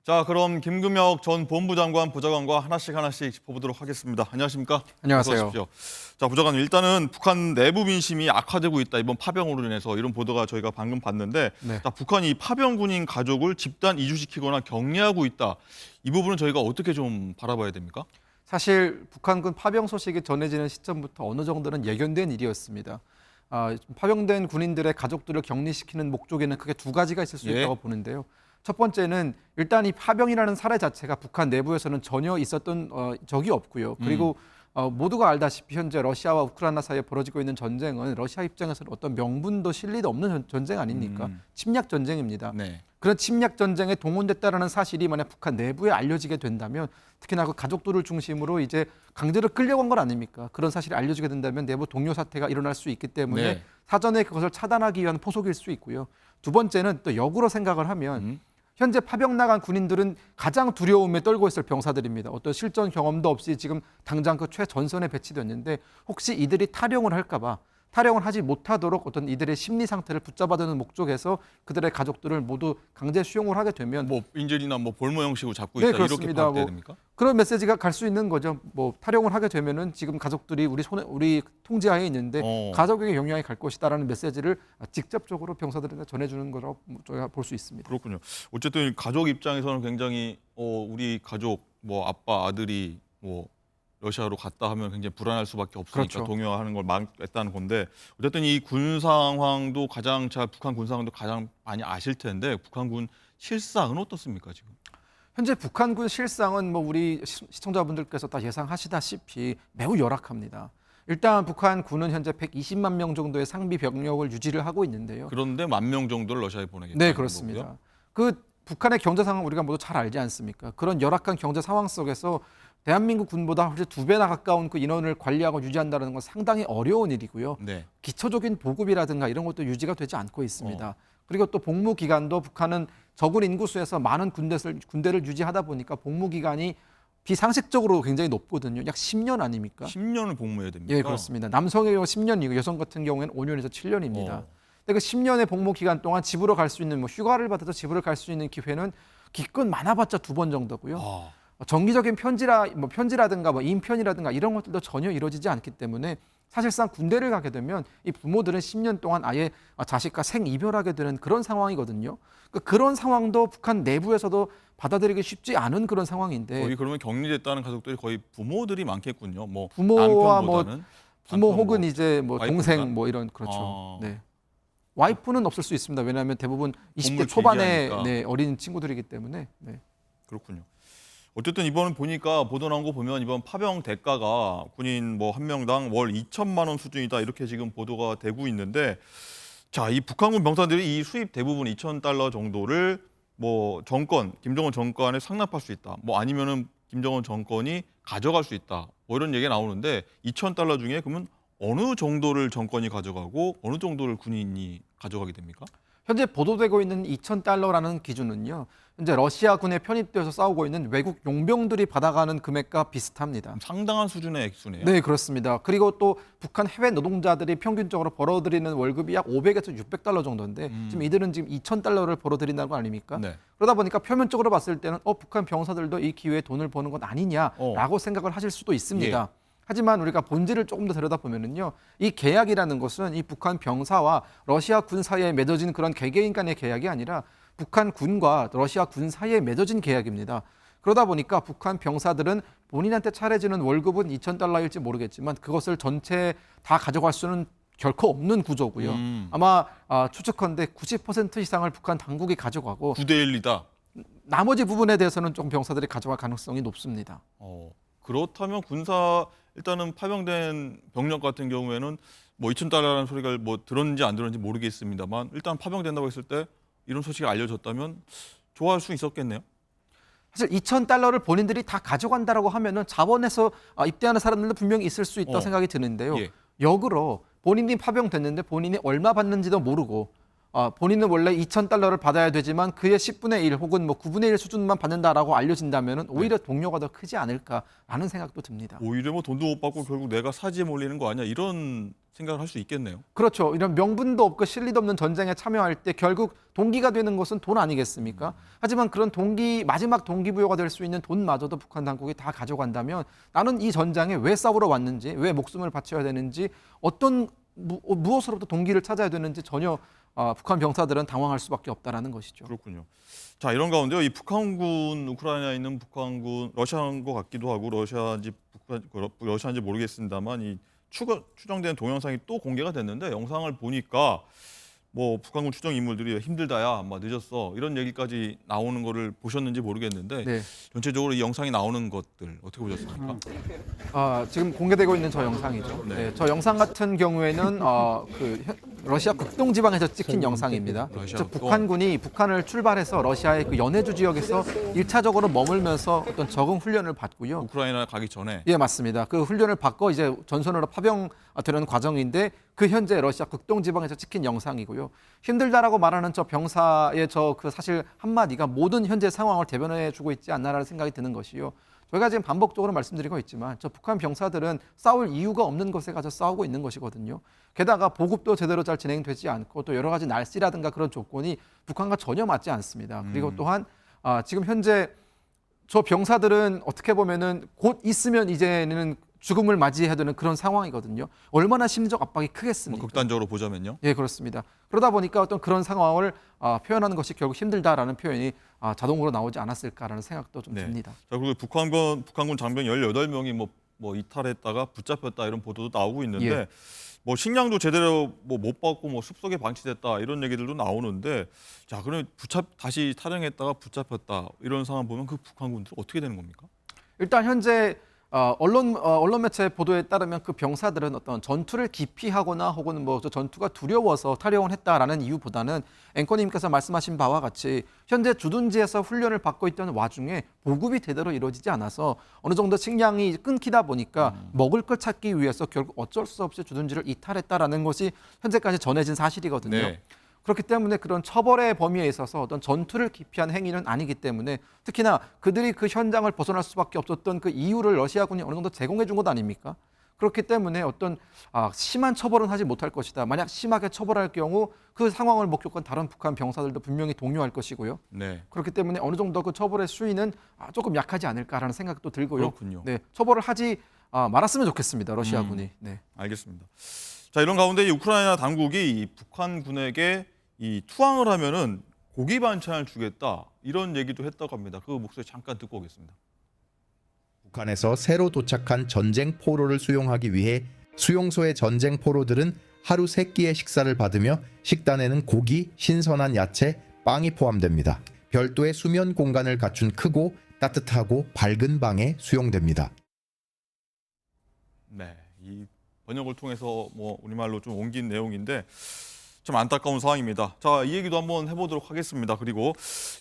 자, 그럼 김금혁 전 본부장관 보좌관과 하나씩 짚어보도록 하겠습니다. 안녕하십니까? 안녕하세요. 어서 오십시오. 자, 보좌관님, 일단은 북한 내부 민심이 악화되고 있다. 이번 파병으로 인해서 이런 보도가 저희가 방금 봤는데, 네. 자, 북한이 파병 군인 가족을 집단 이주시키거나 격리하고 있다. 이 부분은 저희가 어떻게 좀 바라봐야 됩니까? 사실 북한군 파병 소식이 전해지는 시점부터 어느 정도는 예견된 일이었습니다. 파병된 군인들의 가족들을 격리시키는 목적에는 크게 두 가지가 있을 수 예. 있다고 보는데요. 첫 번째는 일단 이 파병이라는 사례 자체가 북한 내부에서는 전혀 있었던 적이 없고요. 그리고 모두가 알다시피 현재 러시아와 우크라이나 사이에 벌어지고 있는 전쟁은 러시아 입장에서는 어떤 명분도 실리도 없는 전쟁 아닙니까? 침략 전쟁입니다. 네. 그런 침략 전쟁에 동원됐다라는 사실이 만약 북한 내부에 알려지게 된다면, 특히나 그 가족들을 중심으로 이제 강제로 끌려간 건 아닙니까? 그런 사실이 알려지게 된다면 내부 동요 사태가 일어날 수 있기 때문에 네. 사전에 그것을 차단하기 위한 포석일 수 있고요. 두 번째는 또 역으로 생각을 하면 현재 파병 나간 군인들은 가장 두려움에 떨고 있을 병사들입니다. 어떤 실전 경험도 없이 지금 당장 그 최전선에 배치됐는데, 혹시 이들이 탈영을 할까 봐, 탈영을 하지 못하도록 어떤 이들의 심리 상태를 붙잡아두는 목적에서 그들의 가족들을 모두 강제 수용을 하게 되면 뭐 인질이나 뭐 볼모 형식으로 잡고 네, 있다. 이렇게 그렇습니다. 파악돼야 됩니까? 그런 메시지가 갈 수 있는 거죠. 뭐 탈영을 하게 되면은 지금 가족들이 우리 통제하에 있는데 가족에게 영향이 갈 것이다라는 메시지를 직접적으로 병사들한테 전해주는 거라고 저희가 볼 수 있습니다. 그렇군요. 어쨌든 가족 입장에서는 굉장히 우리 가족 뭐 아빠 아들이 뭐 러시아로 갔다 하면 굉장히 불안할 수밖에 없으니까 그렇죠. 동요하는 걸 막겠다는 건데, 어쨌든 이 군 상황도 북한 군 상황도 가장 많이 아실 텐데 북한군 실상은 어떻습니까 지금? 현재 북한군 실상은 뭐 우리 시청자분들께서 다 예상하시다시피 매우 열악합니다. 일단 북한군은 현재 120만 명 정도의 상비 병력을 유지를 하고 있는데요. 그런데 10,000명 정도를 러시아에 보내겠다는 네, 거고요. 그렇습니다. 그 북한의 경제 상황 우리가 모두 잘 알지 않습니까? 그런 열악한 경제 상황 속에서 대한민국 군보다 훨씬 2배나 가까운 그 인원을 관리하고 유지한다는 건 상당히 어려운 일이고요. 네. 기초적인 보급이라든가 이런 것도 유지가 되지 않고 있습니다. 그리고 또 복무 기간도 북한은 적은 인구수에서 많은 군대를 유지하다 보니까 복무 기간이 비상식적으로 굉장히 높거든요. 약 10년 아닙니까? 10년을 복무해야 됩니까? 예, 그렇습니다. 남성의 경우 10년이고 여성 같은 경우에는 5년에서 7년입니다. 근데 그 10년의 복무 기간 동안 집으로 갈 수 있는, 뭐 휴가를 받아서 집으로 갈 수 있는 기회는 기껏 많아봤자 2번 정도고요. 정기적인 편지라든가 뭐 인편이라든가 이런 것들도 전혀 이루어지지 않기 때문에 사실상 군대를 가게 되면 이 부모들은 10년 동안 아예 자식과 생이별하게 되는 그런 상황이거든요. 그런 상황도 북한 내부에서도 받아들이기 쉽지 않은 그런 상황인데, 거의 그러면 격리됐다는 가족들이 거의 부모들이 많겠군요. 뭐 부모와 남편보다는 부모 남편 혹은 이제 뭐 와이프인가? 동생 뭐 이런, 그렇죠. 네. 와이프는 없을 수 있습니다. 왜냐하면 대부분 20대 공부를 초반의 길게 하니까. 어린 친구들이기 때문에. 네. 그렇군요. 어쨌든 이번은 보니까 보도 나온 거 보면 이번 파병 대가가 군인 뭐 한 명당 월 2천만 원 수준이다, 이렇게 지금 보도가 되고 있는데, 자, 이 북한군 병사들이 이 수입 대부분 2,000달러 정도를 뭐 김정은 정권에 상납할 수 있다, 뭐 아니면은 김정은 정권이 가져갈 수 있다, 뭐 이런 얘기가 나오는데, 2,000달러 중에 그러면 어느 정도를 정권이 가져가고 어느 정도를 군인이 가져가게 됩니까? 현재 보도되고 있는 2,000달러라는 기준은요, 현재 러시아군에 편입되어서 싸우고 있는 외국 용병들이 받아가는 금액과 비슷합니다. 상당한 수준의 액수네요. 네, 그렇습니다. 그리고 또 북한 해외 노동자들이 평균적으로 벌어들이는 월급이 약 500에서 600달러 정도인데 지금 이들은 지금 2,000달러를 벌어들인다는 거 아닙니까? 네. 그러다 보니까 표면적으로 봤을 때는 북한 병사들도 이 기회에 돈을 버는 것 아니냐라고 생각을 하실 수도 있습니다. 하지만 우리가 본질을 조금 더 들여다보면은요, 이 계약이라는 것은 이 북한 병사와 러시아 군 사이에 맺어진 그런 개개인 간의 계약이 아니라 북한 군과 러시아 군 사이에 맺어진 계약입니다. 그러다 보니까 북한 병사들은 본인한테 차려지는 월급은 2,000달러일지 모르겠지만 그것을 전체 다 가져갈 수는 결코 없는 구조고요. 아마 추측컨대 90% 이상을 북한 당국이 가져가고 9대1이다. 나머지 부분에 대해서는 좀 병사들이 가져갈 가능성이 높습니다. 그렇다면 일단은 파병된 병력 같은 경우에는 뭐 2,000달러라는 소리가 뭐 들었는지 안 들었는지 모르겠습니다만, 일단 파병된다고 했을 때 이런 소식이 알려졌다면 좋아할 수 있었겠네요. 사실 2,000달러를 본인들이 다 가져간다라고 하면은 자원해서 입대하는 사람들도 분명히 있을 수 있다고 생각이 드는데요. 예. 역으로 본인이 파병됐는데 본인이 얼마 받는지도 모르고 본인은 원래 2,000달러를 받아야 되지만 그의 10분의 1 혹은 뭐 9분의 1 수준만 받는다라고 알려진다면 오히려 동료가 더 크지 않을까라는 생각도 듭니다. 오히려 뭐 돈도 못 받고 결국 내가 사지에 몰리는 거 아니야 이런 생각을 할 수 있겠네요. 그렇죠. 이런 명분도 없고 실리도 없는 전쟁에 참여할 때 결국 동기가 되는 것은 돈 아니겠습니까? 하지만 그런 마지막 동기부여가 될 수 있는 돈마저도 북한 당국이 다 가져간다면 나는 이 전장에 왜 싸우러 왔는지, 왜 목숨을 바쳐야 되는지, 무엇으로부터 동기를 찾아야 되는지 전혀 북한 병사들은 당황할 수밖에 없다라는 것이죠. 그렇군요. 자, 이런 가운데요. 이 북한군, 우크라이나에 있는 북한군, 러시아인 것 같기도 하고 러시아인지 모르겠습니다만 이 추정된 동영상이 또 공개가 됐는데 영상을 보니까 뭐 북한군 추정 인물들이 힘들다야, 막 늦었어 이런 얘기까지 나오는 거를 보셨는지 모르겠는데 네. 전체적으로 이 영상이 나오는 것들 어떻게 보셨습니까? 지금 공개되고 있는 저 영상이죠. 네. 저 영상 같은 경우에는 러시아 극동 지방에서 찍힌 영상입니다. 러시아 즉 극동. 북한군이 북한을 출발해서 러시아의 그 연해주 지역에서 1차적으로 머물면서 어떤 적응 훈련을 받고요. 우크라이나 가기 전에 예, 맞습니다. 그 훈련을 받고 이제 전선으로 파병되는 과정인데 그 현재 러시아 극동 지방에서 찍힌 영상이고요. 힘들다라고 말하는 저 병사의 그 사실 한마디가 모든 현재 상황을 대변해 주고 있지 않나라는 생각이 드는 것이요. 저희가 지금 반복적으로 말씀드리고 있지만 저 북한 병사들은 싸울 이유가 없는 것에 가서 싸우고 있는 것이거든요. 게다가 보급도 제대로 잘 진행되지 않고 또 여러 가지 날씨라든가 그런 조건이 북한과 전혀 맞지 않습니다. 그리고 또한 지금 현재 저 병사들은 어떻게 보면은 곧 있으면 이제는 죽음을 맞이해야 되는 그런 상황이거든요. 얼마나 심적 압박이 뭐 크겠습니까? 극단적으로 보자면요. 예, 그렇습니다. 그러다 보니까 어떤 그런 상황을 표현하는 것이 결국 힘들다라는 표현이 자동으로 나오지 않았을까라는 생각도 좀 네. 듭니다. 자, 그리고 북한군 장병 18명이 뭐 이탈했다가 붙잡혔다 이런 보도도 나오고 있는데 예. 뭐 식량도 제대로 뭐 못 받고 뭐 숲속에 방치됐다 이런 얘기들도 나오는데 자, 그러면 다시 탈영했다가 붙잡혔다 이런 상황 보면 그 북한군들 어떻게 되는 겁니까? 일단 현재 언론 매체 보도에 따르면 그 병사들은 어떤 전투를 기피하거나 혹은 뭐 전투가 두려워서 탈영을 했다라는 이유보다는 앵커님께서 말씀하신 바와 같이 현재 주둔지에서 훈련을 받고 있던 와중에 보급이 제대로 이루어지지 않아서 어느 정도 식량이 끊기다 보니까 먹을 걸 찾기 위해서 결국 어쩔 수 없이 주둔지를 이탈했다라는 것이 현재까지 전해진 사실이거든요. 네. 그렇기 때문에 그런 처벌의 범위에 있어서 어떤 전투를 기피한 행위는 아니기 때문에 특히나 그들이 그 현장을 벗어날 수밖에 없었던 그 이유를 러시아군이 어느 정도 제공해 준 것 아닙니까? 그렇기 때문에 어떤 심한 처벌은 하지 못할 것이다. 만약 심하게 처벌할 경우 그 상황을 목격한 다른 북한 병사들도 분명히 동요할 것이고요. 네. 그렇기 때문에 어느 정도 그 처벌의 수위는 조금 약하지 않을까라는 생각도 들고요. 그렇군요. 네, 처벌을 하지 말았으면 좋겠습니다. 러시아군이. 네. 알겠습니다. 자, 이런 가운데 이 우크라이나 당국이 이 북한군에게 이 투항을 하면은 고기 반찬을 주겠다 이런 얘기도 했다고 합니다. 그 목소리 잠깐 듣고 오겠습니다. 북한에서 새로 도착한 전쟁 포로를 수용하기 위해 수용소의 전쟁 포로들은 하루 3끼의 식사를 받으며 식단에는 고기, 신선한 야채, 빵이 포함됩니다. 별도의 수면 공간을 갖춘 크고 따뜻하고 밝은 방에 수용됩니다. 네, 이 번역을 통해서 뭐 우리말로 좀 옮긴 내용인데 참 안타까운 상황입니다. 자, 이 얘기도 한번 해보도록 하겠습니다. 그리고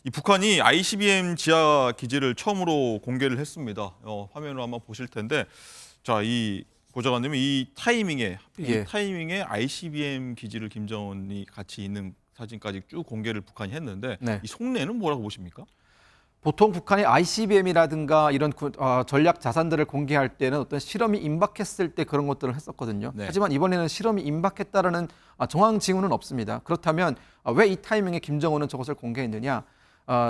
이 북한이 ICBM 지하 기지를 처음으로 공개를 했습니다. 화면으로 한번 보실 텐데, 자, 이 보좌관님이 이 타이밍에 ICBM 기지를 김정은이 같이 있는 사진까지 쭉 공개를 북한이 했는데 네. 이 속내는 뭐라고 보십니까? 보통 북한이 ICBM이라든가 이런 전략 자산들을 공개할 때는 어떤 실험이 임박했을 때 그런 것들을 했었거든요. 네. 하지만 이번에는 실험이 임박했다라는 정황 징후는 없습니다. 그렇다면 왜 이 타이밍에 김정은은 저것을 공개했느냐?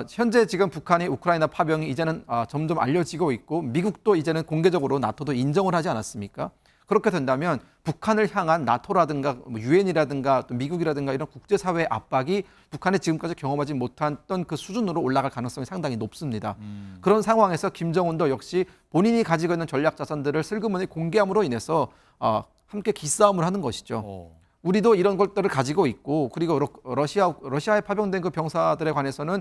현재 지금 북한이 우크라이나 파병이 이제는 점점 알려지고 있고 미국도 이제는 공개적으로 나토도 인정을 하지 않았습니까? 그렇게 된다면 북한을 향한 나토라든가 유엔이라든가 또 미국이라든가 이런 국제사회의 압박이 북한이 지금까지 경험하지 못했던 그 수준으로 올라갈 가능성이 상당히 높습니다. 그런 상황에서 김정은도 역시 본인이 가지고 있는 전략 자산들을 슬그머니 공개함으로 인해서 함께 기싸움을 하는 것이죠. 우리도 이런 것들을 가지고 있고 그리고 러시아에 파병된 그 병사들에 관해서는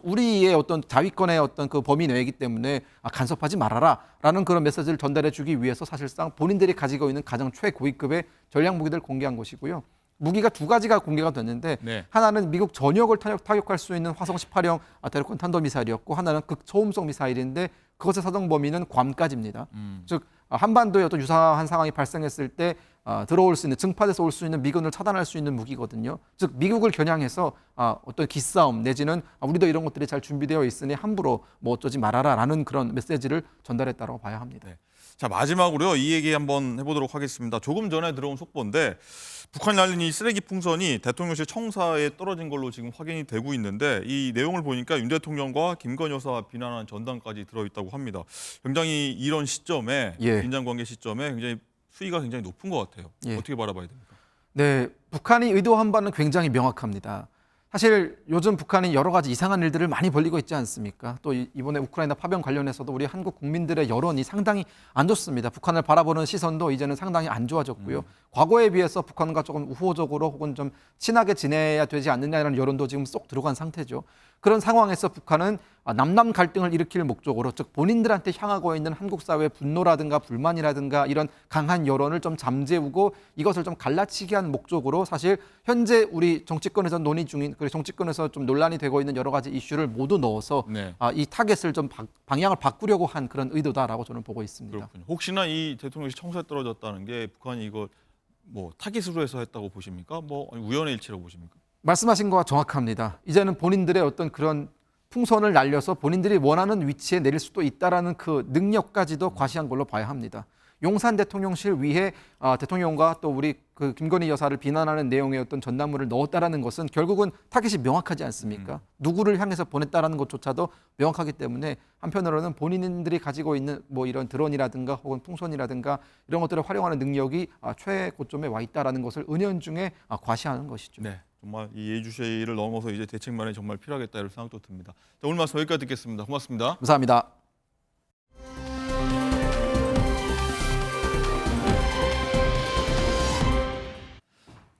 우리의 어떤 자위권의 어떤 그 범위 내이기 때문에 간섭하지 말아라라는 그런 메시지를 전달해주기 위해서 사실상 본인들이 가지고 있는 가장 최고위급의 전략 무기들을 공개한 것이고요. 무기가 두 가지가 공개가 됐는데 네. 하나는 미국 전역을 타격할 수 있는 화성 18형 대륙간 탄도미사일이었고 하나는 극초음속 미사일인데 그것의 사정 범위는 괌까지입니다. 즉 한반도에 어떤 유사한 상황이 발생했을 때 들어올 수 있는 증파돼서 올 수 있는 미군을 차단할 수 있는 무기거든요. 즉 미국을 겨냥해서 어떤 기싸움 내지는 우리도 이런 것들이 잘 준비되어 있으니 함부로 뭐 어쩌지 말아라라는 그런 메시지를 전달했다고 봐야 합니다. 네. 자, 마지막으로요. 이 얘기 한번 해보도록 하겠습니다. 조금 전에 들어온 속보인데 북한이 날린 이 쓰레기 풍선이 대통령실 청사에 떨어진 걸로 지금 확인이 되고 있는데 이 내용을 보니까 윤 대통령과 김건희 여사 비난하는 전단까지 들어있다고 합니다. 굉장히 이런 시점에 긴장 관계 시점에 굉장히 수위가 굉장히 높은 것 같아요. 어떻게 바라봐야 됩니까? 네, 북한이 의도한 바는 굉장히 명확합니다. 사실 요즘 북한이 여러 가지 이상한 일들을 많이 벌이고 있지 않습니까? 또 이번에 우크라이나 파병 관련해서도 우리 한국 국민들의 여론이 상당히 안 좋습니다. 북한을 바라보는 시선도 이제는 상당히 안 좋아졌고요. 과거에 비해서 북한과 조금 우호적으로 혹은 좀 친하게 지내야 되지 않느냐라는 여론도 지금 쏙 들어간 상태죠. 그런 상황에서 북한은 남남 갈등을 일으킬 목적으로, 즉 본인들한테 향하고 있는 한국 사회의 분노라든가 불만이라든가 이런 강한 여론을 좀 잠재우고 이것을 좀 갈라치기 한 목적으로 사실 현재 우리 정치권에서 논의 중인, 그리고 정치권에서 좀 논란이 되고 있는 여러 가지 이슈를 모두 넣어서 이 타겟을 좀 방향을 바꾸려고 한 그런 의도다라고 저는 보고 있습니다. 그렇군요. 혹시나 이 대통령실 청사에 떨어졌다는 게 북한이 이거 뭐 타깃으로 해서 했다고 보십니까? 뭐 우연의 일치라고 보십니까? 말씀하신 거와 정확합니다. 이제는 본인들의 어떤 그런 풍선을 날려서 본인들이 원하는 위치에 내릴 수도 있다라는 그 능력까지도 과시한 걸로 봐야 합니다. 용산 대통령실 위에 대통령과 또 우리 그 김건희 여사를 비난하는 내용의 어떤 전단물을 넣었다라는 것은 결국은 타깃이 명확하지 않습니까? 누구를 향해서 보냈다라는 것조차도 명확하기 때문에 한편으로는 본인들이 가지고 있는 뭐 이런 드론이라든가 혹은 풍선이라든가 이런 것들을 활용하는 능력이 최고점에 와 있다라는 것을 은연중에 과시하는 것이죠. 네. 정말 이 예의주시를 넘어서 이제 대책 마련이 정말 필요하겠다 이런 생각도 듭니다. 자, 오늘 말씀 여기까지 듣겠습니다. 고맙습니다. 감사합니다.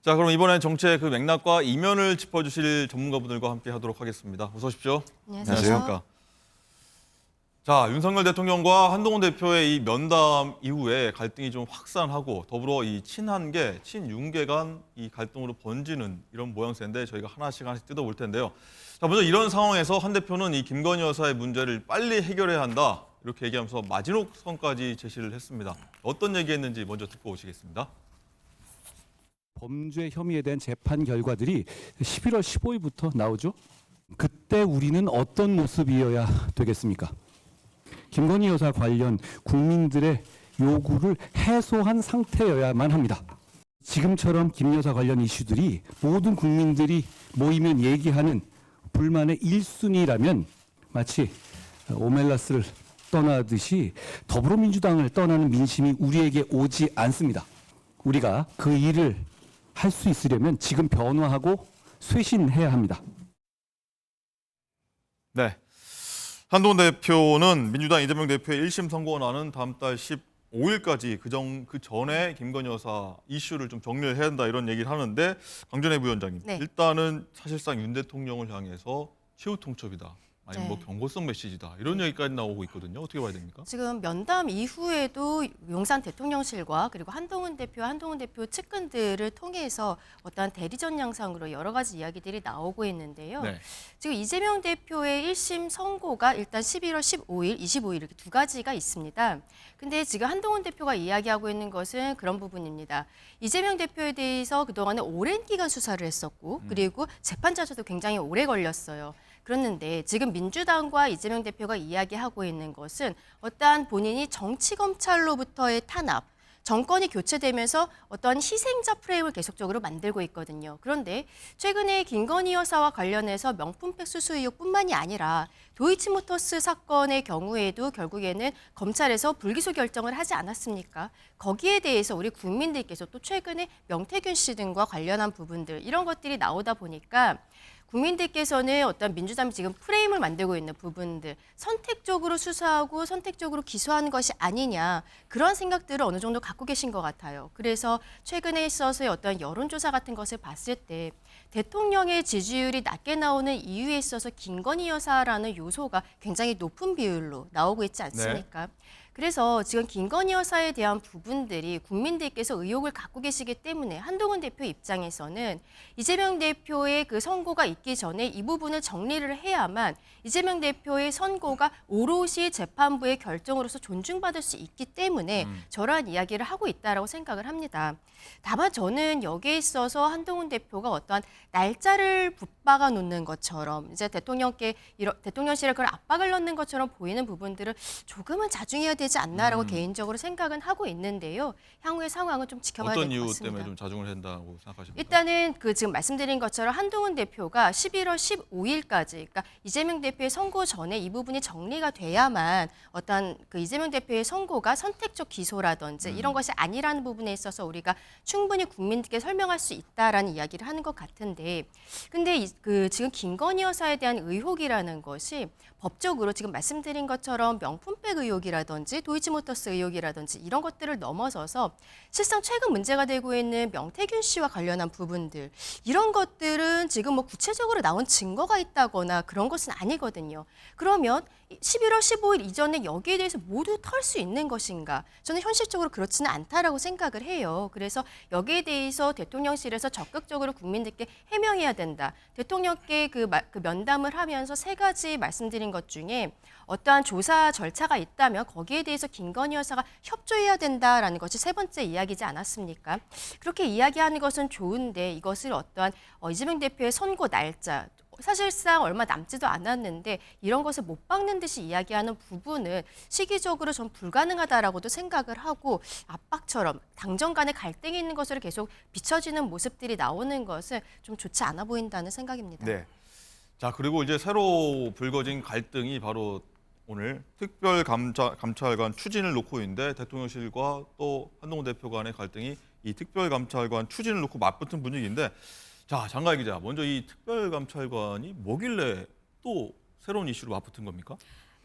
자, 그럼 이번엔 정치의 그 맥락과 이면을 짚어주실 전문가분들과 함께 하도록 하겠습니다. 어서 오십시오. 안녕하세요. 자, 윤석열 대통령과 한동훈 대표의 이 면담 이후에 갈등이 좀 확산하고 더불어 이 친한계, 친윤계 간 이 갈등으로 번지는 이런 모양새인데 저희가 하나씩 뜯어볼 텐데요. 자, 먼저 이런 상황에서 한 대표는 이 김건희 여사의 문제를 빨리 해결해야 한다 이렇게 얘기하면서 마지노선까지 제시를 했습니다. 어떤 얘기했는지 먼저 듣고 오시겠습니다. 범죄 혐의에 대한 재판 결과들이 11월 15일부터 나오죠. 그때 우리는 어떤 모습이어야 되겠습니까? 김건희 여사 관련 국민들의 요구를 해소한 상태여야만 합니다. 지금처럼 김 여사 관련 이슈들이 모든 국민들이 모이면 얘기하는 불만의 1순위라면 마치 오멜라스를 떠나듯이 더불어민주당을 떠나는 민심이 우리에게 오지 않습니다. 우리가 그 일을 할 수 있으려면 지금 변화하고 쇄신해야 합니다. 네. 한동훈 대표는 민주당 이재명 대표의 1심 선고가 나는 다음 달 15일까지 그 전에 김건희 여사 이슈를 좀 정리를 해야 한다 이런 얘기를 하는데 강준혜 부위원장님, 일단은 사실상 윤 대통령을 향해서 최후 통첩이다. 아니면 뭐 경고성 메시지다. 이런 얘기까지 나오고 있거든요. 어떻게 봐야 됩니까? 지금 면담 이후에도 용산 대통령실과 그리고 한동훈 대표 측근들을 통해서 어떠한 대리전 양상으로 여러 가지 이야기들이 나오고 있는데요. 지금 이재명 대표의 1심 선고가 일단 11월 15일, 25일 이렇게 두 가지가 있습니다. 근데 지금 한동훈 대표가 이야기하고 있는 것은 그런 부분입니다. 이재명 대표에 대해서 그동안에 오랜 기간 수사를 했었고 그리고 재판 자체도 굉장히 오래 걸렸어요. 그렇는데 지금 민주당과 이재명 대표가 이야기하고 있는 것은 어떠한 본인이 정치검찰로부터의 탄압, 정권이 교체되면서 어떠한 희생자 프레임을 계속적으로 만들고 있거든요. 그런데 최근에 김건희 여사와 관련해서 명품백 수수 의혹뿐만이 아니라 도이치모터스 사건의 경우에도 결국에는 검찰에서 불기소 결정을 하지 않았습니까? 거기에 대해서 우리 국민들께서 또 최근에 명태균 씨 등과 관련한 부분들 이런 것들이 나오다 보니까 국민들께서는 어떤 민주당이 지금 프레임을 만들고 있는 부분들, 선택적으로 수사하고 선택적으로 기소하는 것이 아니냐 그런 생각들을 어느 정도 갖고 계신 것 같아요. 그래서 최근에 있어서의 어떤 여론조사 같은 것을 봤을 때 대통령의 지지율이 낮게 나오는 이유에 있어서 김건희 여사라는 요소가 굉장히 높은 비율로 나오고 있지 않습니까? 그래서 지금 김건희 여사에 대한 부분들이 국민들께서 의혹을 갖고 계시기 때문에 한동훈 대표 입장에서는 이재명 대표의 그 선고가 있기 전에 이 부분을 정리를 해야만 이재명 대표의 선고가 오롯이 재판부의 결정으로서 존중받을 수 있기 때문에 저러한 이야기를 하고 있다라고 생각을 합니다. 다만 저는 여기에 있어서 한동훈 대표가 어떠한 날짜를 붙박아 놓는 것처럼 이제 대통령실에 그런 압박을 넣는 것처럼 보이는 부분들을 조금은 자중해야 되지 않나라고 개인적으로 생각은 하고 있는데요. 향후의 상황은 좀 지켜봐야 될 어떤 것 이유 같습니다. 때문에 좀 자중을 한다고 생각하십니까? 일단은 그 지금 말씀드린 것처럼 한동훈 대표가 11월 15일까지, 그러니까 이재명 대표의 선고 전에 이 부분이 정리가 돼야만 어떤 그 이재명 대표의 선고가 선택적 기소라든지 이런 것이 아니라는 부분에 있어서 우리가 충분히 국민들께 설명할 수 있다라는 이야기를 하는 것 같은데, 근데 그 지금 김건희 여사에 대한 의혹이라는 것이 법적으로 지금 말씀드린 것처럼 명품백 의혹이라든지 도이치모터스 의혹이라든지 이런 것들을 넘어서서 실상 최근 문제가 되고 있는 명태균 씨와 관련한 부분들, 이런 것들은 지금 뭐 구체적으로 나온 증거가 있다거나 그런 것은 아니거든요. 그러면 11월 15일 이전에 여기에 대해서 모두 털 수 있는 것인가? 저는 현실적으로 그렇지는 않다라고 생각을 해요. 그래서 여기에 대해서 대통령실에서 적극적으로 국민들께 해명해야 된다. 대통령께 그 면담을 하면서 세 가지 말씀드린 것 중에 어떠한 조사 절차가 있다면 거기에 대해서 김건희 여사가 협조해야 된다라는 것이 세 번째 이야기지 않았습니까? 그렇게 이야기하는 것은 좋은데 이것을 어떠한 이재명 대표의 선고 날짜, 사실상 얼마 남지도 않았는데 이런 것을 못 박는 듯이 이야기하는 부분은 시기적으로 좀 불가능하다라고도 생각을 하고, 압박처럼 당정 간의 갈등이 있는 것으로 계속 비춰지는 모습들이 나오는 것은 좀 좋지 않아 보인다는 생각입니다. 네. 자, 그리고 이제 새로 불거진 갈등이 바로 오늘 특별감찰관 추진을 놓고 있는데, 대통령실과 또 한동훈 대표 간의 갈등이 이 특별감찰관 추진을 놓고 맞붙은 분위기인데, 자, 장가희 기자, 먼저 이 특별감찰관이 뭐길래 또 새로운 이슈로 맞붙은 겁니까?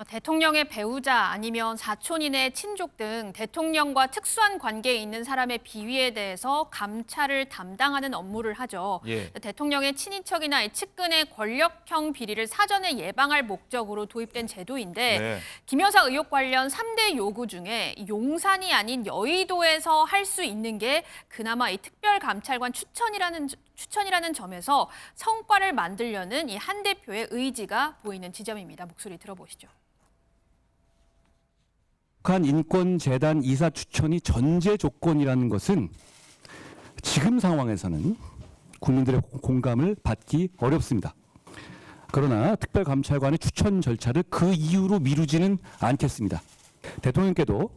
대통령의 배우자 아니면 사촌인의 친족 등 대통령과 특수한 관계에 있는 사람의 비위에 대해서 감찰을 담당하는 업무를 하죠. 예. 대통령의 친인척이나 측근의 권력형 비리를 사전에 예방할 목적으로 도입된 제도인데, 네. 김 여사 의혹 관련 3대 요구 중에 용산이 아닌 여의도에서 할 수 있는 게 그나마 이 특별감찰관 추천이라는 점에서 성과를 만들려는 이 한 대표의 의지가 보이는 지점입니다. 목소리 들어보시죠. 북한 인권재단 이사 추천이 전제 조건이라는 것은 지금 상황에서는 국민들의 공감을 받기 어렵습니다. 그러나 특별감찰관의 추천 절차를 그 이유로 미루지는 않겠습니다. 대통령께도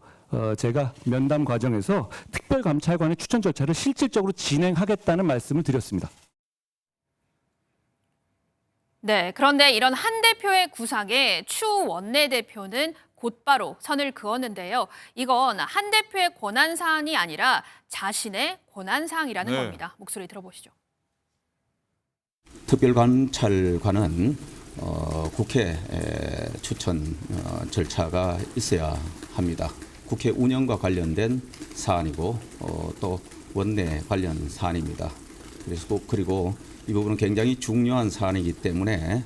제가 면담 과정에서 특별감찰관의 추천 절차를 실질적으로 진행하겠다는 말씀을 드렸습니다. 네, 그런데 이런 한 대표의 구상에 추 원내대표는 곧바로 선을 그었는데요. 이건 한 대표의 권한 사안이 아니라 자신의 권한 사항이라는 네. 겁니다. 목소리 들어보시죠. 특별감찰관은 국회 추천 절차가 있어야 합니다. 국회 운영과 관련된 사안이고 또 원내 관련 사안입니다. 그리고 이 부분은 굉장히 중요한 사안이기 때문에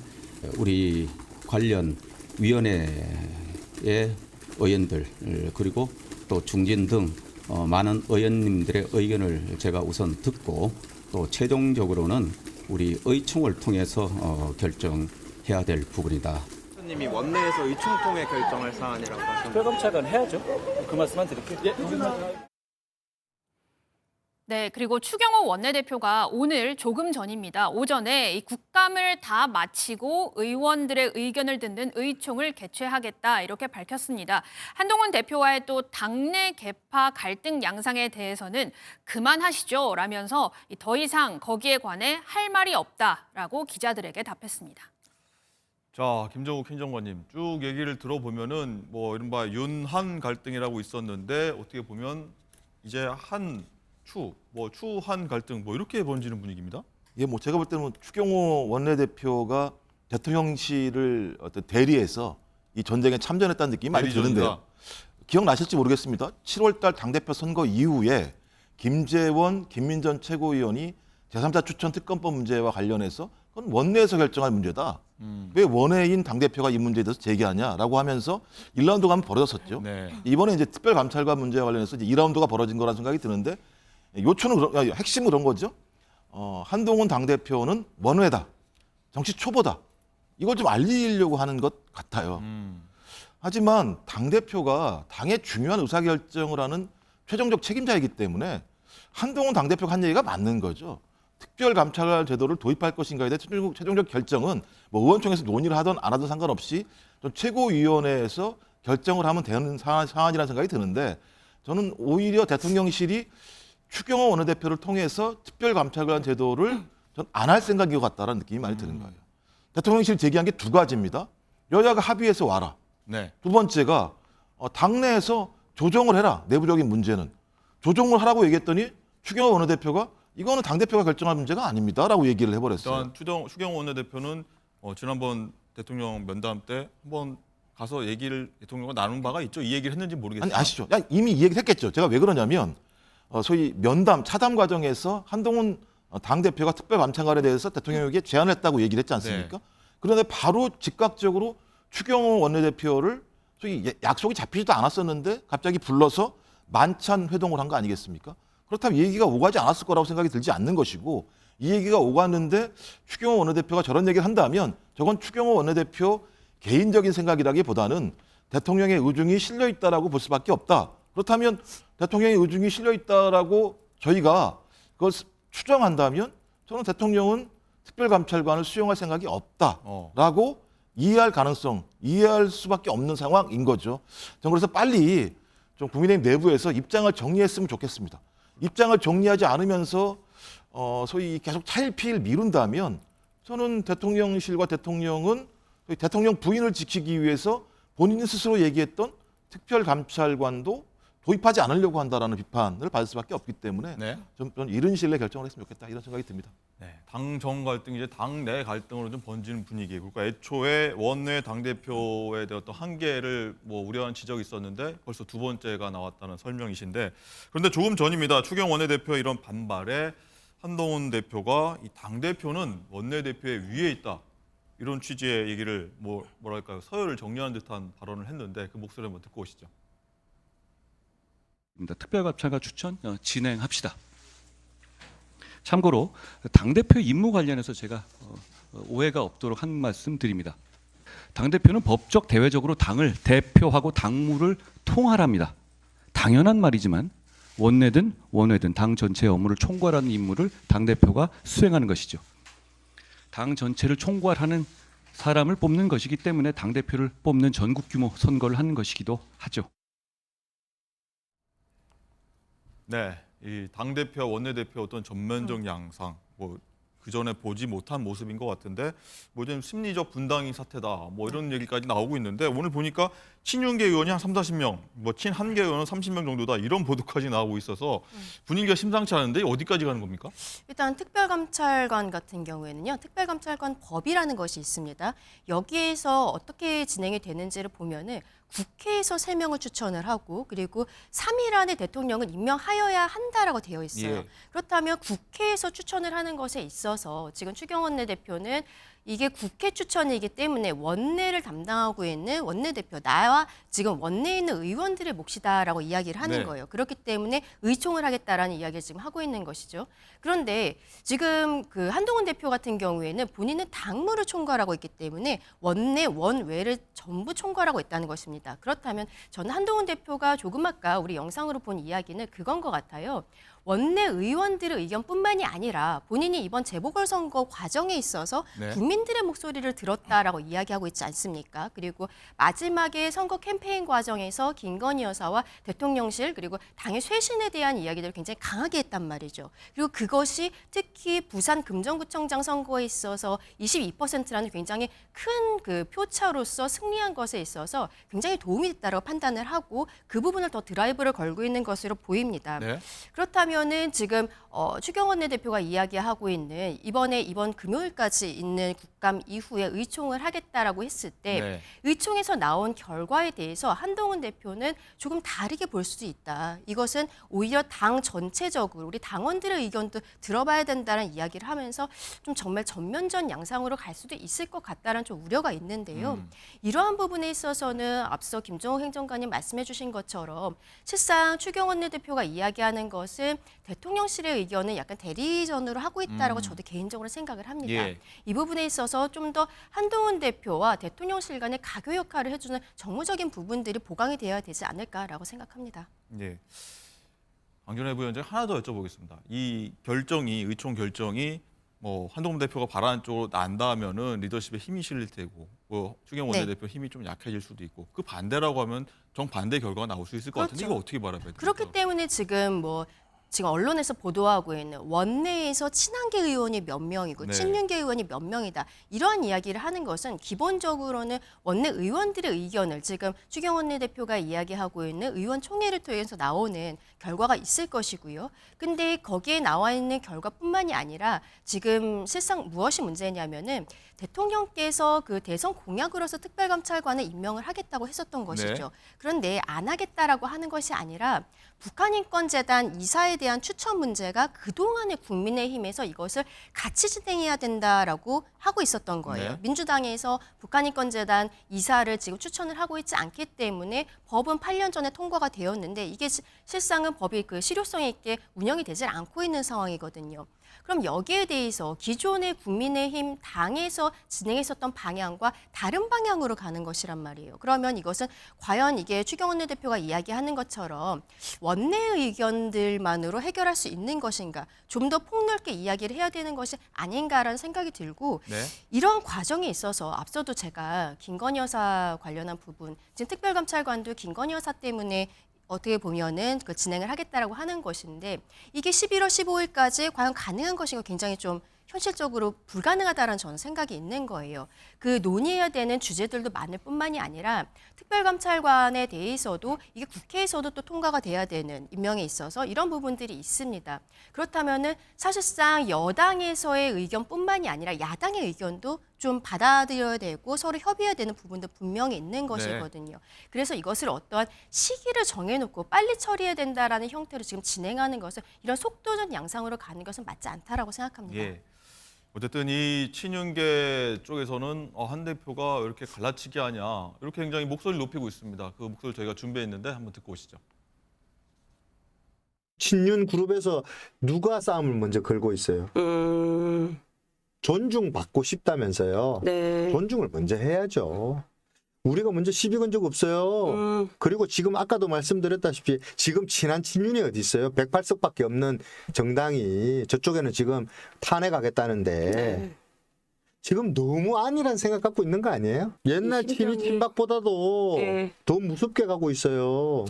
우리 관련 위원회의 의원들 그리고 또 중진 등 많은 의원님들의 의견을 제가 우선 듣고 또 최종적으로는 우리 의총을 통해서 결정해야 될 부분이다. 님이 원내에서 의총 통해 결정할 사안이라고 하셨는데 특별감찰관 해야죠. 그 말씀만 드릴게요. 네, 그리고 추경호 원내대표가 오늘 조금 전입니다. 오전에 이 국감을 다 마치고 의원들의 의견을 듣는 의총을 개최하겠다 이렇게 밝혔습니다. 한동훈 대표와의 또 당내 계파 갈등 양상에 대해서는 그만하시죠 라면서 더 이상 거기에 관해 할 말이 없다라고 기자들에게 답했습니다. 자, 김정욱 행정관님, 쭉 얘기를 들어보면은 뭐 이른바 윤한 갈등이라고 있었는데 어떻게 보면 이제 추한 갈등 이렇게 번지는 분위기입니다. 예, 뭐 제가 볼 때는 추경호 원내대표가 대통령실을 어떤 대리해서 이 전쟁에 참전했다는 느낌이 많이 드는데요. 기억나실지 모르겠습니다. 7월달 당대표 선거 이후에 김재원, 김민전 최고위원이 제3자 추천 특검법 문제와 관련해서 그건 원내에서 결정할 문제다. 왜 원외인 당대표가 이 문제에 대해서 제기하냐라고 하면서 1라운드가 한번 벌어졌었죠. 네. 이번에 이제 특별감찰관 문제와 관련해서 이제 2라운드가 벌어진 거라는 생각이 드는데 요초는 핵심은 그런 거죠. 한동훈 당대표는 원외다. 정치 초보다. 이걸 좀 알리려고 하는 것 같아요. 하지만 당대표가 당의 중요한 의사결정을 하는 최종적 책임자이기 때문에 한동훈 당대표가 한 얘기가 맞는 거죠. 특별감찰관 제도를 도입할 것인가에 대해 최종적 결정은 뭐 의원총회에서 논의를 하든 안 하든 상관없이 좀 최고위원회에서 결정을 하면 되는 사안이라는 생각이 드는데 저는 오히려 대통령실이 추경호 원내대표를 통해서 특별감찰관 제도를 전 안 할 생각인 것 같다는 느낌이 많이 드는 거예요. 대통령실이 제기한 게 두 가지입니다. 여야가 합의해서 와라. 네. 두 번째가 당내에서 조정을 해라. 내부적인 문제는. 조정을 하라고 얘기했더니 추경호 원내대표가 이거는 당대표가 결정할 문제가 아닙니다라고 얘기를 해버렸어요. 일단 추경호 원내대표는 지난번 대통령 면담 때 한번 가서 얘기를 대통령과 나눈 바가 있죠. 이 얘기를 했는지 모르겠어요. 아니 아시죠? 이미 이 얘기를 했겠죠. 제가 왜 그러냐면 소위 면담, 차담 과정에서 한동훈 당대표가 특별감찰관에 대해서 대통령에게 제안을 했다고 얘기를 했지 않습니까? 네. 그런데 바로 즉각적으로 추경호 원내대표를 소위 약속이 잡히지도 않았었는데 갑자기 불러서 만찬 회동을 한 거 아니겠습니까? 그렇다면 이 얘기가 오가지 않았을 거라고 생각이 들지 않는 것이고 이 얘기가 오갔는데 추경호 원내대표가 저런 얘기를 한다면 저건 추경호 원내대표 개인적인 생각이라기보다는 대통령의 의중이 실려 있다라고 볼 수밖에 없다. 그렇다면 대통령의 의중이 실려 있다라고 저희가 그걸 추정한다면 저는 대통령은 특별감찰관을 수용할 생각이 없다라고 이해할 수밖에 없는 상황인 거죠. 저는 그래서 빨리 좀 국민의힘 내부에서 입장을 정리했으면 좋겠습니다. 입장을 정리하지 않으면서 소위 계속 차일피일 미룬다면 저는 대통령실과 대통령은 대통령 부인을 지키기 위해서 본인이 스스로 얘기했던 특별감찰관도 도입하지 않으려고 한다라는 비판을 받을 수밖에 없기 때문에 네. 좀 이른 시일 내에 결정을 했으면 좋겠다 이런 생각이 듭니다. 네, 당정 갈등 이제 당내 갈등으로 좀 번지는 분위기. 그러니까 애초에 원내 당 대표에 대한 어떤 한계를 뭐 우려한 지적이 있었는데 벌써 두 번째가 나왔다는 설명이신데 그런데 조금 전입니다. 추경호 원내대표의 이런 반발에 한동훈 대표가 이 당 대표는 원내 대표의 위에 있다 이런 취지의 얘기를 뭐랄까요 서열을 정리한 듯한 발언을 했는데 그 목소리 한번 듣고 오시죠. 특별감찰관 추천 진행합시다. 참고로 당대표 임무 관련해서 제가 오해가 없도록 한 말씀 드립니다. 당대표는 법적 대외적으로 당을 대표하고 당무를 통할합니다. 당연한 말이지만 원내든 원외든 당 전체의 업무를 총괄하는 임무를 당대표가 수행하는 것이죠. 당 전체를 총괄하는 사람을 뽑는 것이기 때문에 당대표를 뽑는 전국 규모 선거를 하는 것이기도 하죠. 네, 이 당대표, 원내대표 어떤 전면적 양상, 그 전에 보지 못한 모습인 것 같은데, 좀 심리적 분당이 사태다, 이런 얘기까지 나오고 있는데, 오늘 보니까 친윤계 의원이 한 30-40명, 친한계 의원은 30명 정도다, 이런 보도까지 나오고 있어서 분위기가 심상치 않은데, 어디까지 가는 겁니까? 일단 특별감찰관 같은 경우에는요. 특별감찰관 법이라는 것이 있습니다. 여기에서 어떻게 진행이 되는지를 보면은 국회에서 3명을 추천을 하고 그리고 3일 안에 대통령은 임명하여야 한다라고 되어 있어요. 예. 그렇다면 국회에서 추천을 하는 것에 있어서 지금 추경호 원내대표는 이게 국회 추천이기 때문에 원내를 담당하고 있는 원내대표, 나와 지금 원내에 있는 의원들의 몫이다라고 이야기를 하는 네. 거예요. 그렇기 때문에 의총을 하겠다라는 이야기를 지금 하고 있는 것이죠. 그런데 지금 그 한동훈 대표 같은 경우에는 본인은 당무를 총괄하고 있기 때문에 원내, 원외를 전부 총괄하고 있다는 것입니다. 그렇다면 저는 한동훈 대표가 조금 아까 우리 영상으로 본 이야기는 그건 것 같아요. 원내 의원들의 의견뿐만이 아니라 본인이 이번 재보궐선거 과정에 있어서 네. 국민들의 목소리를 들었다라고 이야기하고 있지 않습니까? 그리고 마지막에 선거 캠페인 과정에서 김건희 여사와 대통령실 그리고 당의 쇄신에 대한 이야기들을 굉장히 강하게 했단 말이죠. 그리고 그것이 특히 부산 금정구청장 선거에 있어서 22%라는 굉장히 큰 그 표차로서 승리한 것에 있어서 굉장히 도움이 됐다고 판단을 하고 그 부분을 더 드라이브를 걸고 있는 것으로 보입니다. 네. 그렇다면 그렇다면은 지금 추경호 원내대표가 이야기하고 있는 이번 금요일까지 있는 국감 이후에 의총을 하겠다라고 했을 때 네. 의총에서 나온 결과에 대해서 한동훈 대표는 조금 다르게 볼 수도 있다. 이것은 오히려 당 전체적으로 우리 당원들의 의견도 들어봐야 된다는 이야기를 하면서 좀 정말 전면전 양상으로 갈 수도 있을 것 같다는 좀 우려가 있는데요. 이러한 부분에 있어서는 앞서 김종욱 행정관님 말씀해 주신 것처럼 실상 추경호 원내대표가 이야기하는 것은 대통령실의 의견은 약간 대리전으로 하고 있다라고 저도 개인적으로 생각을 합니다. 예. 이 부분에 있어서 좀 더 한동훈 대표와 대통령실 간의 가교 역할을 해주는 정무적인 부분들이 보강이 되어야 되지 않을까라고 생각합니다. 예. 안경래 부위원장 하나 더 여쭤보겠습니다. 이 의총 결정이 뭐 한동훈 대표가 바라는 쪽으로 난다면은 리더십에 힘이 실릴 테고, 뭐 추경호 네. 원내대표 힘이 좀 약해질 수도 있고, 그 반대라고 하면 정반대 결과가 나올 수 있을 것 같은데 그렇죠. 이거 어떻게 바라봐야 됩니까? 그렇기 때문에 지금 언론에서 보도하고 있는 원내에서 친한계 의원이 몇 명이고 네. 친윤계 의원이 몇 명이다. 이러한 이야기를 하는 것은 기본적으로는 원내 의원들의 의견을 지금 추경호 원내대표가 이야기하고 있는 의원총회를 통해서 나오는 결과가 있을 것이고요. 근데 거기에 나와 있는 결과뿐만이 아니라 지금 실상 무엇이 문제냐면은 대통령께서 그 대선 공약으로서 특별감찰관을 임명을 하겠다고 했었던 것이죠. 그런데 안 하겠다라고 하는 것이 아니라 북한인권재단 이사에 대한 추천 문제가 그동안의 국민의힘에서 이것을 같이 진행해야 된다라고 하고 있었던 거예요. 네. 민주당에서 북한인권재단 이사를 지금 추천을 하고 있지 않기 때문에 법은 8년 전에 통과가 되었는데 이게 실상은 법이 그 실효성 있게 운영이 되질 않고 있는 상황이거든요. 그럼 여기에 대해서 기존의 국민의힘 당에서 진행했었던 방향과 다른 방향으로 가는 것이란 말이에요. 그러면 이것은 과연 이게 추경호 원내대표가 이야기하는 것처럼 원내 의견들만으로 해결할 수 있는 것인가, 좀 더 폭넓게 이야기를 해야 되는 것이 아닌가라는 생각이 들고 네. 이런 과정에 있어서 앞서도 제가 김건희 여사 관련한 부분, 지금 특별감찰관도 김건희 여사 때문에 어떻게 보면은 그 진행을 하겠다라고 하는 것인데 이게 11월 15일까지 과연 가능한 것인가 굉장히 좀 현실적으로 불가능하다라는 저는 생각이 있는 거예요. 그 논의해야 되는 주제들도 많을 뿐만이 아니라 특별감찰관에 대해서도 이게 국회에서도 또 통과가 돼야 되는 임명에 있어서 이런 부분들이 있습니다. 그렇다면은 사실상 여당에서의 의견뿐만이 아니라 야당의 의견도 좀 받아들여야 되고 서로 협의해야 되는 부분도 분명히 있는 것이거든요. 그래서 이것을 어떠한 시기를 정해놓고 빨리 처리해야 된다라는 형태로 지금 진행하는 것은 이런 속도전 양상으로 가는 것은 맞지 않다라고 생각합니다. 예. 어쨌든 이 친윤계 쪽에서는 한 대표가 왜 이렇게 갈라치기 하냐 이렇게 굉장히 목소리를 높이고 있습니다. 그 목소리를 저희가 준비했는데 한번 듣고 오시죠. 친윤 그룹에서 누가 싸움을 먼저 걸고 있어요? 존중받고 싶다면서요. 네. 존중을 먼저 해야죠. 우리가 먼저 시비 건 적 없어요. 그리고 지금 아까도 말씀드렸다시피 지금 친한 친윤이 어디 있어요? 108석밖에 없는 정당이 저쪽에는 지금 탄핵하겠다는데 네. 지금 너무 안일한 생각 갖고 있는 거 아니에요? 옛날 친이 친박보다도 네. 더 무섭게 가고 있어요.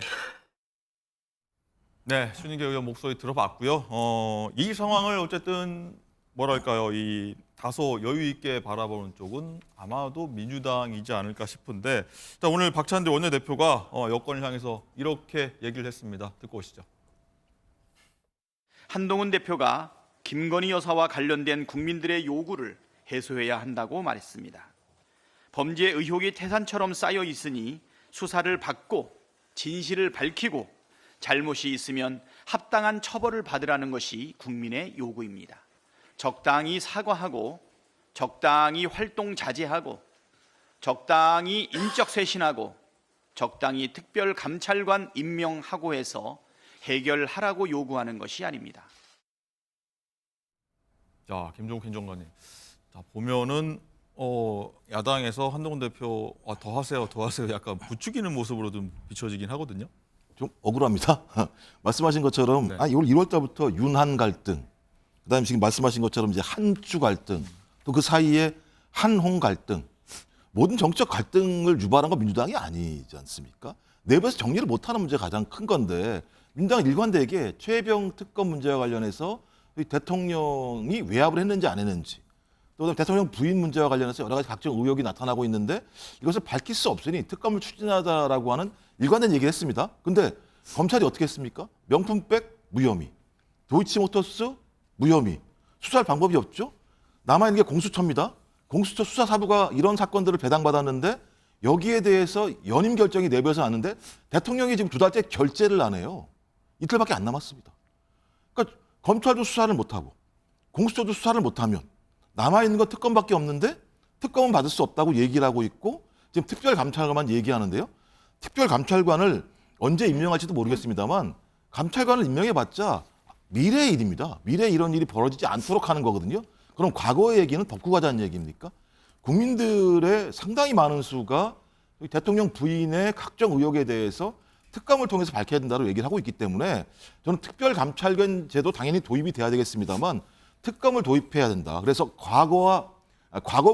네, 신인계 의원 목소리 들어봤고요. 이 상황을 어쨌든 뭐랄까요, 이 다소 여유 있게 바라보는 쪽은 아마도 민주당이지 않을까 싶은데, 자, 오늘 박찬대 원내대표가 여권을 향해서 이렇게 얘기를 했습니다. 듣고 오시죠. 한동훈 대표가 김건희 여사와 관련된 국민들의 요구를 해소해야 한다고 말했습니다. 범죄 의혹이 태산처럼 쌓여 있으니 수사를 받고 진실을 밝히고 잘못이 있으면 합당한 처벌을 받으라는 것이 국민의 요구입니다. 적당히 사과하고 적당히 활동 자제하고 적당히 인적 쇄신하고 적당히 특별감찰관 임명하고 해서 해결하라고 요구하는 것이 아닙니다. 자, 김종욱 행정관님. 자, 보면은 야당에서 한동훈 대표 더 하세요 약간 부추기는 모습으로 좀 비춰지긴 하거든요. 좀 억울합니다. 말씀하신 것처럼 네. 1월 달부터 윤한 갈등, 그다음에 지금 말씀하신 것처럼 이제 한주 갈등, 또 그 사이에 한홍 갈등, 모든 정치적 갈등을 유발한 건 민주당이 아니지 않습니까? 내부에서 정리를 못하는 문제가 가장 큰 건데 민주당은 일관되게 최혜병 특검 문제와 관련해서 대통령이 외압을 했는지 안 했는지, 또 대통령 부인 문제와 관련해서 여러 가지 각종 의혹이 나타나고 있는데 이것을 밝힐 수 없으니 특검을 추진하자라고 하는 일관된 얘기를 했습니다. 근데 검찰이 어떻게 했습니까? 명품백 무혐의, 도이치모터스 무혐의. 수사할 방법이 없죠. 남아있는 게 공수처입니다. 공수처 수사사부가 이런 사건들을 배당받았는데 여기에 대해서 연임 결정이 내려서 왔는데 대통령이 지금 2달째 결재를 안 해요. 이틀밖에 안 남았습니다. 그러니까 검찰도 수사를 못하고 공수처도 수사를 못하면 남아있는 건 특검밖에 없는데 특검은 받을 수 없다고 얘기를 하고 있고 지금 특별감찰관만 얘기하는데요. 특별감찰관을 언제 임명할지도 모르겠습니다만 감찰관을 임명해봤자 미래의 일입니다. 미래에 이런 일이 벌어지지 않도록 하는 거거든요. 그럼 과거의 얘기는 덮고 가자는 얘기입니까? 국민들의 상당히 많은 수가 대통령 부인의 각종 의혹에 대해서 특검을 통해서 밝혀야 된다고 얘기를 하고 있기 때문에 저는 특별감찰관 제도 당연히 도입이 돼야 되겠습니다만 특검을 도입해야 된다. 그래서 과거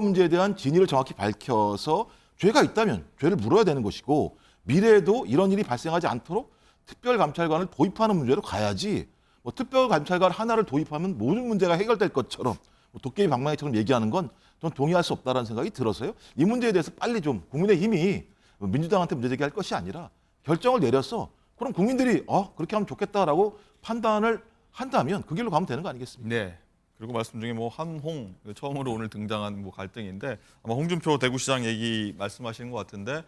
문제에 대한 진위를 정확히 밝혀서 죄가 있다면 죄를 물어야 되는 것이고 미래에도 이런 일이 발생하지 않도록 특별감찰관을 도입하는 문제로 가야지 뭐 특별감찰관 하나를 도입하면 모든 문제가 해결될 것처럼 뭐 도깨비 방망이처럼 얘기하는 건 저는 동의할 수 없다는 생각이 들어서요. 이 문제에 대해서 빨리 좀 국민의힘이 민주당한테 문제 제기할 것이 아니라 결정을 내려서 그럼 국민들이 그렇게 하면 좋겠다라고 판단을 한다면 그 길로 가면 되는 거 아니겠습니까? 네. 그리고 말씀 중에 뭐 한홍 처음으로 오늘 등장한 뭐 갈등인데 아마 홍준표 대구시장 얘기 말씀하시는 것 같은데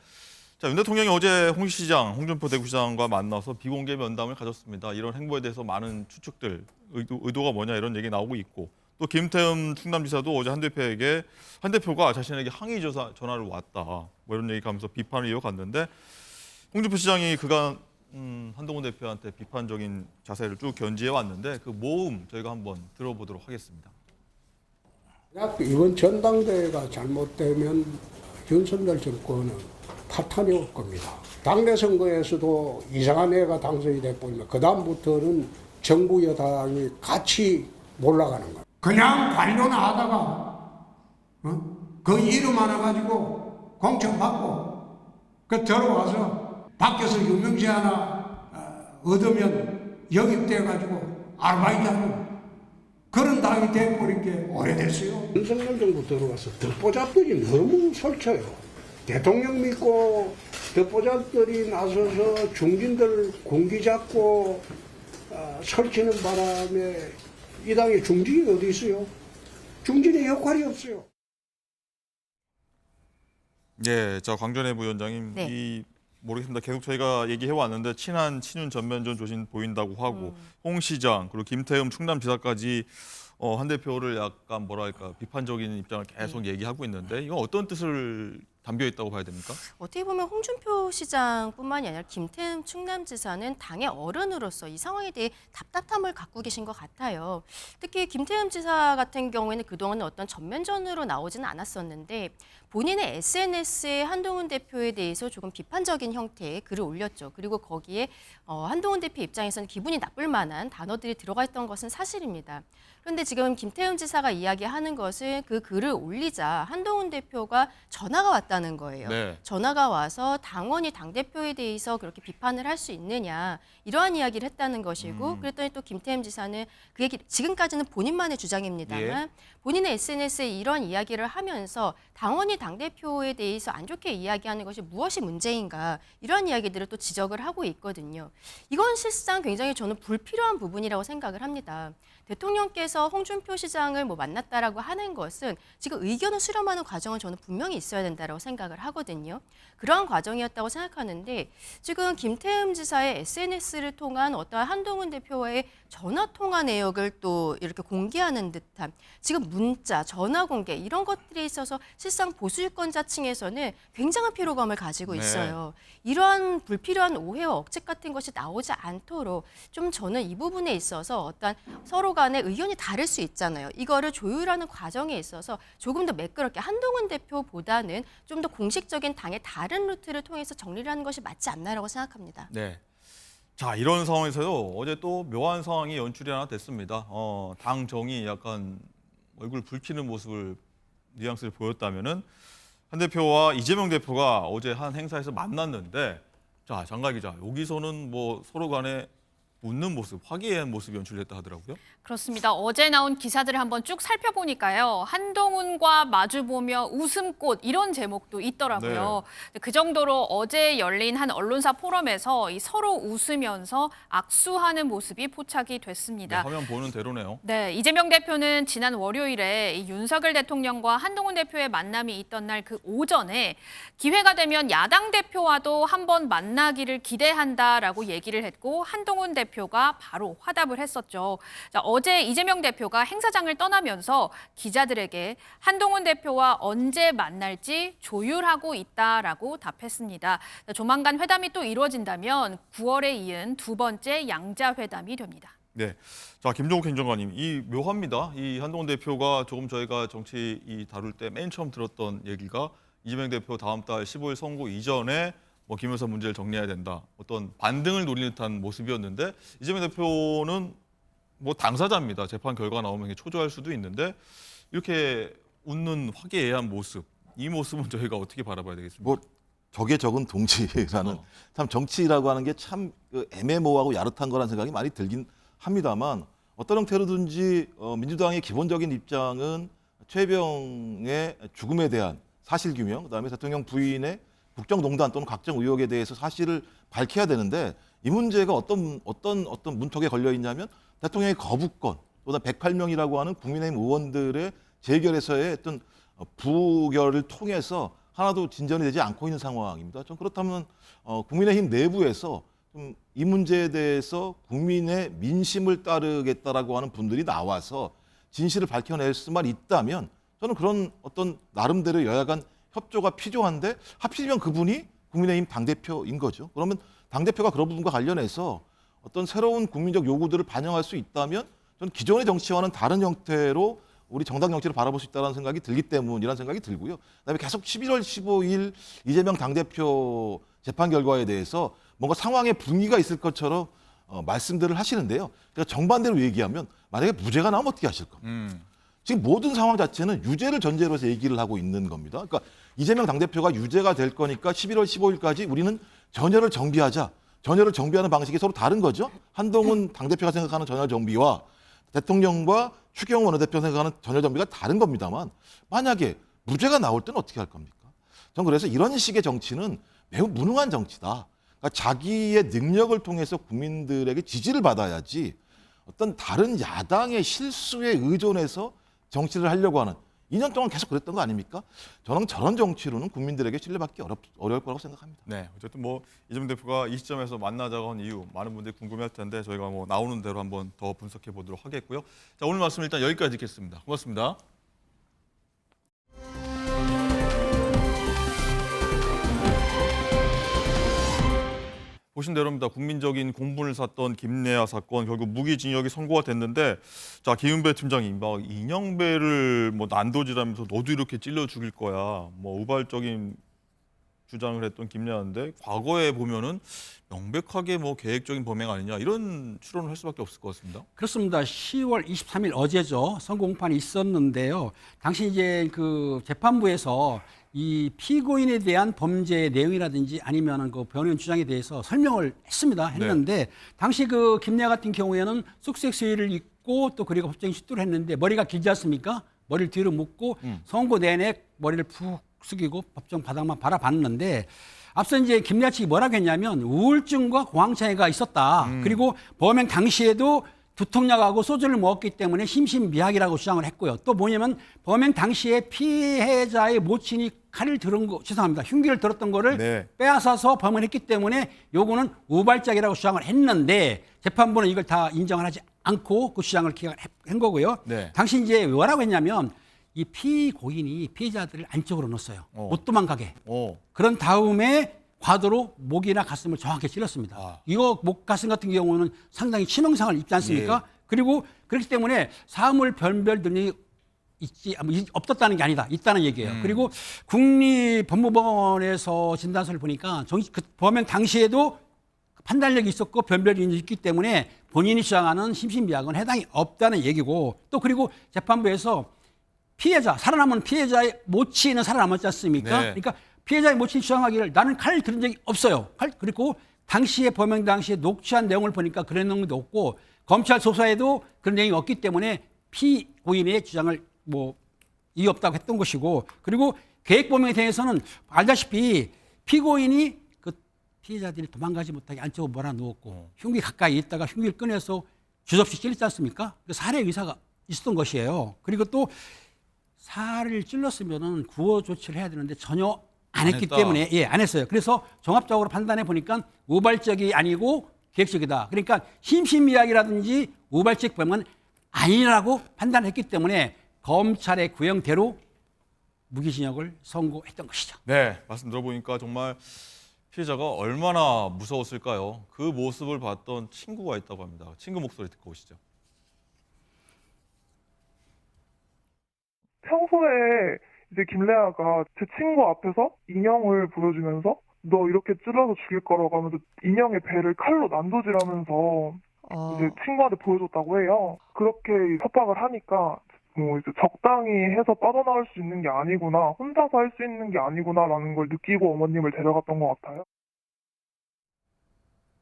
자, 윤 대통령이 어제 홍준표 대구시장과 만나서 비공개 면담을 가졌습니다. 이런 행보에 대해서 많은 추측들, 의도가 뭐냐 이런 얘기 나오고 있고 또 김태흠 충남지사도 어제 한 대표가 자신에게 항의 전화를 왔다 뭐 이런 얘기하면서 비판을 이어갔는데 홍준표 시장이 그간 한동훈 대표한테 비판적인 자세를 쭉 견지해 왔는데 그 모음 저희가 한번 들어보도록 하겠습니다. 이번 전당대회가 잘못되면 윤석열 정권은 파탄이 올 겁니다. 당내 선거에서도 이상한 애가 당선이 돼버리면 그 다음부터는 정부 여당이 같이 몰아가는 거예요. 그냥 관료나 하다가 그 이름 하나 가지고 공천 받고 그 들어와서 밖에서 유명세 하나 얻으면 영입돼가지고 아르바이트하는 그런 당이 돼버린 게 오래됐어요. 윤석열 정부 들어와서 덧보잡들이 너무 설쳐요. 대통령 믿고 덧보잡들이 나서서 중진들 공기 잡고 설치는 바람에 이 당에 중진이 어디 있어요? 중진의 역할이 없어요. 네, 자 광전의 부위원장님 네. 모르겠습니다. 계속 저희가 얘기해 왔는데 친한 친윤 전면전 조짐 보인다고 하고 홍 시장 그리고 김태흠 충남지사까지 한 대표를 약간 뭐랄까 비판적인 입장을 계속 얘기하고 있는데 이건 어떤 뜻을 담겨 있다고 봐야 됩니까? 어떻게 보면 홍준표 시장뿐만이 아니라 김태흠 충남지사는 당의 어른으로서 이 상황에 대해 답답함을 갖고 계신 것 같아요. 특히 김태흠 지사 같은 경우에는 그동안 어떤 전면전으로 나오지는 않았었는데 본인의 SNS에 한동훈 대표에 대해서 조금 비판적인 형태의 글을 올렸죠. 그리고 거기에 한동훈 대표 입장에서는 기분이 나쁠 만한 단어들이 들어가 있던 것은 사실입니다. 그런데 지금 김태흠 지사가 이야기하는 것은 그 글을 올리자 한동훈 대표가 전화가 왔다는 거예요. 네. 전화가 와서 당원이 당대표에 대해서 그렇게 비판을 할 수 있느냐 이러한 이야기를 했다는 것이고 그랬더니 또 김태흠 지사는 그 얘기 지금까지는 본인만의 주장입니다만 본인의 SNS에 이런 이야기를 하면서 당원이 당대표에 대해서 안 좋게 이야기하는 것이 무엇이 문제인가 이런 이야기들을 또 지적을 하고 있거든요. 이건 실상 굉장히 저는 불필요한 부분이라고 생각을 합니다. 대통령께서 홍준표 시장을 만났다라고 하는 것은 지금 의견을 수렴하는 과정은 저는 분명히 있어야 된다라고 생각을 하거든요. 그러한 과정이었다고 생각하는데 지금 김태흠 지사의 SNS를 통한 어떠한 한동훈 대표와의 전화 통화 내역을 또 이렇게 공개하는 듯한 지금 문자, 전화 공개 이런 것들에 있어서 실상 보수 유권자층에서는 굉장한 피로감을 가지고 있어요. 이러한 불필요한 오해와 억측 같은 것이 나오지 않도록 좀 저는 이 부분에 있어서 어떤 서로 간의 의견이 다를 수 있잖아요. 이거를 조율하는 과정에 있어서 조금 더 매끄럽게 한동훈 대표보다는 좀 더 공식적인 당의 다른 루트를 통해서 정리를 하는 것이 맞지 않나라고 생각합니다. 네. 자 이런 상황에서요 어제 또 묘한 상황이 연출이 하나 됐습니다. 당 정이 약간 얼굴 붉히는 모습을 뉘앙스를 보였다면은 한 대표와 이재명 대표가 어제 한 행사에서 만났는데 자 장관 기자 여기서는 뭐 서로 간에 웃는 모습, 화기애애한 모습이 연출됐다 하더라고요. 그렇습니다. 어제 나온 기사들을 한번 쭉 살펴보니까요. 한동훈과 마주보며 웃음꽃 이런 제목도 있더라고요. 그 정도로 어제 열린 한 언론사 포럼에서 이 서로 웃으면서 악수하는 모습이 포착이 됐습니다. 네, 화면 보는 대로네요. 네, 이재명 대표는 지난 월요일에 이 윤석열 대통령과 한동훈 대표의 만남이 있던 날 그 오전에 기회가 되면 야당 대표와도 한번 만나기를 기대한다라고 얘기를 했고 한동훈 대표가 바로 화답을 했었죠. 자, 어제 이재명 대표가 행사장을 떠나면서 기자들에게 한동훈 대표와 언제 만날지 조율하고 있다라고 답했습니다. 자, 조만간 회담이 또 이루어진다면 9월에 이은 두 번째 양자 회담이 됩니다. 네, 자 김종욱 행정관님, 이 묘합니다. 이 한동훈 대표가 조금 저희가 정치 다룰 때 맨 처음 들었던 얘기가 이재명 대표 다음 달 15일 선거 이전에 뭐 김여사 문제를 정리해야 된다. 어떤 반등을 노리는 듯한 모습이었는데 이재명 대표는 뭐 당사자입니다. 재판 결과 나오면 초조할 수도 있는데 이렇게 웃는 화기애애한 모습, 이 모습은 저희가 어떻게 바라봐야 되겠습니까? 뭐 적에 적은 동지라는 참 정치라고 하는 게 참 애매모호하고 야릇한 거라는 생각이 많이 들긴 합니다만 어떤 형태로든지 민주당의 기본적인 입장은 최병의 죽음에 대한 사실규명, 그다음에 대통령 부인의 국정농단 또는 각종 의혹에 대해서 사실을 밝혀야 되는데 이 문제가 어떤 문턱에 걸려 있냐면 대통령의 거부권, 또는 108명이라고 하는 국민의힘 의원들의 재결에서의 어떤 부결을 통해서 하나도 진전이 되지 않고 있는 상황입니다. 좀 그렇다면 국민의힘 내부에서 좀 이 문제에 대해서 국민의 민심을 따르겠다라고 하는 분들이 나와서 진실을 밝혀낼 수만 있다면 저는 그런 어떤 나름대로 여야 간 협조가 필요한데 하필이면 그분이 국민의힘 당대표인 거죠. 그러면 당대표가 그런 부분과 관련해서 어떤 새로운 국민적 요구들을 반영할 수 있다면 저는 기존의 정치와는 다른 형태로 우리 정당 정치를 바라볼 수 있다는 생각이 들기 때문이라는 생각이 들고요. 그다음에 계속 11월 15일 이재명 당대표 재판 결과에 대해서 뭔가 상황의 분위기가 있을 것처럼 말씀들을 하시는데요. 그러니까 정반대로 얘기하면 만약에 무죄가 나오면 어떻게 하실 겁니까? 지금 모든 상황 자체는 유죄를 전제로 해서 얘기를 하고 있는 겁니다. 그러니까 이재명 당대표가 유죄가 될 거니까 11월 15일까지 우리는 전열을 정비하자. 전열을 정비하는 방식이 서로 다른 거죠. 한동훈 당대표가 생각하는 전열 정비와 대통령과 추경호 원내대표가 생각하는 전열 정비가 다른 겁니다만 만약에 무죄가 나올 때는 어떻게 할 겁니까? 전 그래서 이런 식의 정치는 매우 무능한 정치다. 그러니까 자기의 능력을 통해서 국민들에게 지지를 받아야지 어떤 다른 야당의 실수에 의존해서 정치를 하려고 하는 2년 동안 계속 그랬던 거 아닙니까? 저는 저런 정치로는 국민들에게 신뢰받기 어려울 거라고 생각합니다. 네, 어쨌든 뭐 이재명 대표가 이 시점에서 만나자고 한 이유 많은 분들이 궁금해할 텐데 저희가 뭐 나오는 대로 한번 더 분석해 보도록 하겠고요. 자, 오늘 말씀 일단 여기까지 듣겠습니다. 고맙습니다. 보신 대로입니다. 국민적인 공분을 샀던 김내하 사건 결국 무기징역이 선고가 됐는데 자 김은배 팀장이 막 이영배를 뭐 난도질하면서 너도 이렇게 찔러 죽일 거야 뭐 우발적인 주장을 했던 김내하인데 과거에 보면은 명백하게 뭐 계획적인 범행 아니냐 이런 추론을 할 수밖에 없을 것 같습니다. 그렇습니다. 10월 23일 어제죠. 선고 공판이 있었는데요. 당시 이제 그 재판부에서 이 피고인에 대한 범죄의 내용이라든지 아니면 그 변호인 주장에 대해서 설명을 했는데 당시 그 김내하 같은 경우에는 쑥색 수의를 입고 또 그리고 법정에 출두를 했는데 머리가 길지 않습니까? 머리를 뒤로 묶고 선고 내내 머리를 푹 숙이고 법정 바닥만 바라봤는데 앞서 이제 김내하 측이 뭐라고 했냐면 우울증과 공황장애가 있었다. 그리고 범행 당시에도 두통약하고 소주를 먹었기 때문에 심신미약이라고 주장을 했고요. 또 뭐냐면 범행 당시에 피해자의 모친이 칼을 들은 거, 죄송합니다. 흉기를 들었던 거를 빼앗아서 범행을 했기 때문에 요거는 우발적이라고 주장을 했는데 재판부는 이걸 다 인정을 하지 않고 그 주장을 기각한 거고요. 당시 이제 뭐라고 했냐면 이 피고인이 피해자들을 안쪽으로 넣었어요. 못 도망가게. 그런 다음에 과도로 목이나 가슴을 정확히 찔렀습니다. 이거 목, 가슴 같은 경우는 상당히 치명상을 입지 않습니까? 그리고 그렇기 때문에 사물 변별 등이 없었다는 게 아니다. 있다는 얘기예요. 그리고 국립법무원에서 진단서를 보니까 그 범행 당시에도 판단력이 있었고 변별이 있기 때문에 본인이 주장하는 심신미약은 해당이 없다는 얘기고 또 그리고 재판부에서 피해자, 살아남은 피해자의 모친은 살아남았지 않습니까? 그러니까 피해자의 모친이 주장하기를 나는 칼을 들은 적이 없어요. 그리고 당시에 범행 당시에 녹취한 내용을 보니까 그런 내용도 없고 검찰 조사에도 그런 내용이 없기 때문에 피고인의 주장을 뭐 이유 없다고 했던 것이고, 그리고 계획 범행에 대해서는 알다시피 피고인이 그 피해자들이 도망가지 못하게 안쪽으로 몰아누웠고 흉기 가까이 있다가 흉기를 꺼내서 주접시 찔렀지 않습니까? 살해 의사가 있었던 것이에요. 그리고 또 살을 찔렀으면은 구호 조치를 해야 되는데 전혀 안 했기 때문에 안 했어요. 그래서 종합적으로 판단해 보니까 우발적이 아니고 계획적이다. 그러니까 심신미약이라든지 우발적 범행은 아니라고 판단했기 때문에 검찰의 구형대로 무기징역을 선고했던 것이죠. 네, 말씀 들어보니까 정말 피해자가 얼마나 무서웠을까요? 그 모습을 봤던 친구가 있다고 합니다. 친구 목소리 듣고 오시죠. 평소에 이제 김래아가 제 친구 앞에서 인형을 보여주면서 너 이렇게 찔러서 죽일 거라고 하면서 인형의 배를 칼로 난도질하면서 이제 친구한테 보여줬다고 해요. 그렇게 협박을 하니까 뭐 이제 적당히 해서 빠져나올 수 있는 게 아니구나, 혼자서 할 수 있는 게 아니구나라는 걸 느끼고 어머님을 데려갔던 것 같아요.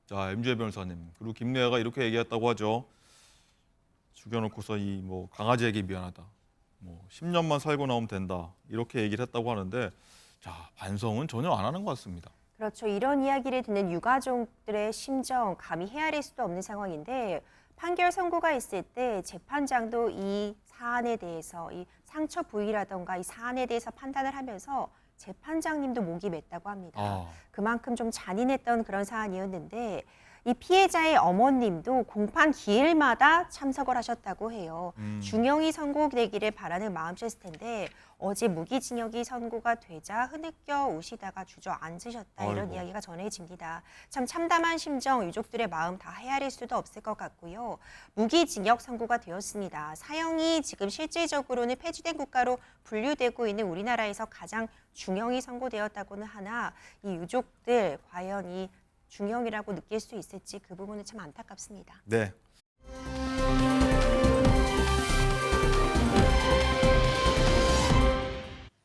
자, MJ 변호사님, 그리고 김래아가 이렇게 얘기했다고 하죠. 죽여놓고서 이 뭐 강아지에게 미안하다, 뭐 10년만 살고 나오면 된다, 이렇게 얘기를 했다고 하는데, 자, 반성은 전혀 안 하는 것 같습니다. 그렇죠. 이런 이야기를 듣는 유가족들의 심정 감히 헤아릴 수도 없는 상황인데, 판결 선고가 있을 때 재판장도 이 사안에 대해서 이 상처 부위라던가 이 사안에 대해서 판단을 하면서 재판장님도 목이 맸다고 합니다. 그만큼 좀 잔인했던 그런 사안이었는데, 이 피해자의 어머님도 공판 기일마다 참석을 하셨다고 해요. 중형이 선고되기를 바라는 마음이셨을 텐데 어제 무기징역이 선고가 되자 흐느껴 우시다가 주저앉으셨다, 이런 이야기가 전해집니다. 참 참담한 심정, 유족들의 마음 다 헤아릴 수도 없을 것 같고요. 무기징역 선고가 되었습니다. 사형이 지금 실질적으로는 폐지된 국가로 분류되고 있는 우리나라에서 가장 중형이 선고되었다고는 하나, 이 유족들 과연 이 중형이라고 느낄 수 있을지 그 부분은 참 안타깝습니다. 네.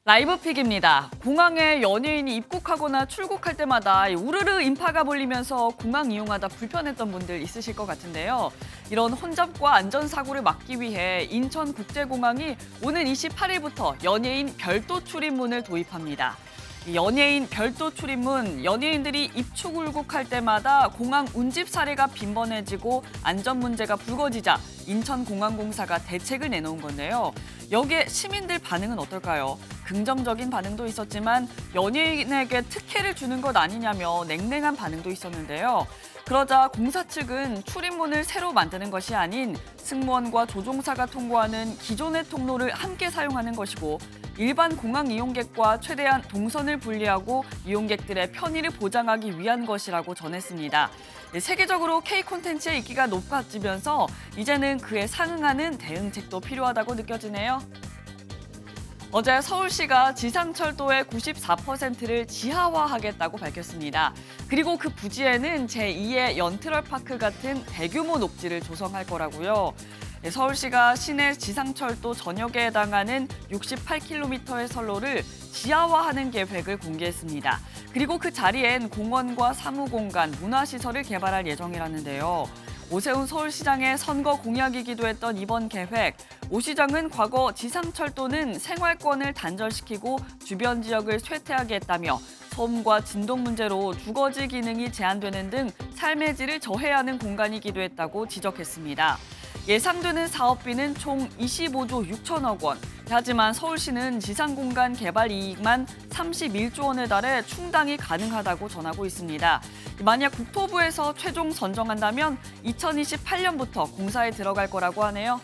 라이브픽입니다. 공항에 연예인이 입국하거나 출국할 때마다 우르르 인파가 몰리면서 공항 이용하다 불편했던 분들 있으실 것 같은데요. 이런 혼잡과 안전사고를 막기 위해 인천국제공항이 오는 28일부터 연예인 별도 출입문을 도입합니다. 연예인 별도 출입문, 연예인들이 입출국할 때마다 공항 운집 사례가 빈번해지고 안전 문제가 불거지자 인천공항공사가 대책을 내놓은 건데요. 여기에 시민들 반응은 어떨까요? 긍정적인 반응도 있었지만 연예인에게 특혜를 주는 것 아니냐며 냉랭한 반응도 있었는데요. 그러자 공사 측은 출입문을 새로 만드는 것이 아닌 승무원과 조종사가 통과하는 기존의 통로를 함께 사용하는 것이고, 일반 공항 이용객과 최대한 동선을 분리하고 이용객들의 편의를 보장하기 위한 것이라고 전했습니다. 세계적으로 K 콘텐츠의 인기가 높아지면서 이제는 그에 상응하는 대응책도 필요하다고 느껴지네요. 어제 서울시가 지상철도의 94%를 지하화하겠다고 밝혔습니다. 그리고 그 부지에는 제2의 연트럴파크 같은 대규모 녹지를 조성할 거라고요. 서울시가 시내 지상철도 전역에 해당하는 68km의 선로를 지하화하는 계획을 공개했습니다. 그리고 그 자리엔 공원과 사무공간, 문화시설을 개발할 예정이라는데요. 오세훈 서울시장의 선거 공약이기도 했던 이번 계획, 오 시장은 과거 지상철도는 생활권을 단절시키고 주변 지역을 쇠퇴하게 했다며 소음과 진동 문제로 주거지 기능이 제한되는 등 삶의 질을 저해하는 공간이기도 했다고 지적했습니다. 예상되는 사업비는 총 25조 6천억 원. 하지만 서울시는 지상공간 개발 이익만 31조 원에 달해 충당이 가능하다고 전하고 있습니다. 만약 국토부에서 최종 선정한다면 2028년부터 공사에 들어갈 거라고 하네요.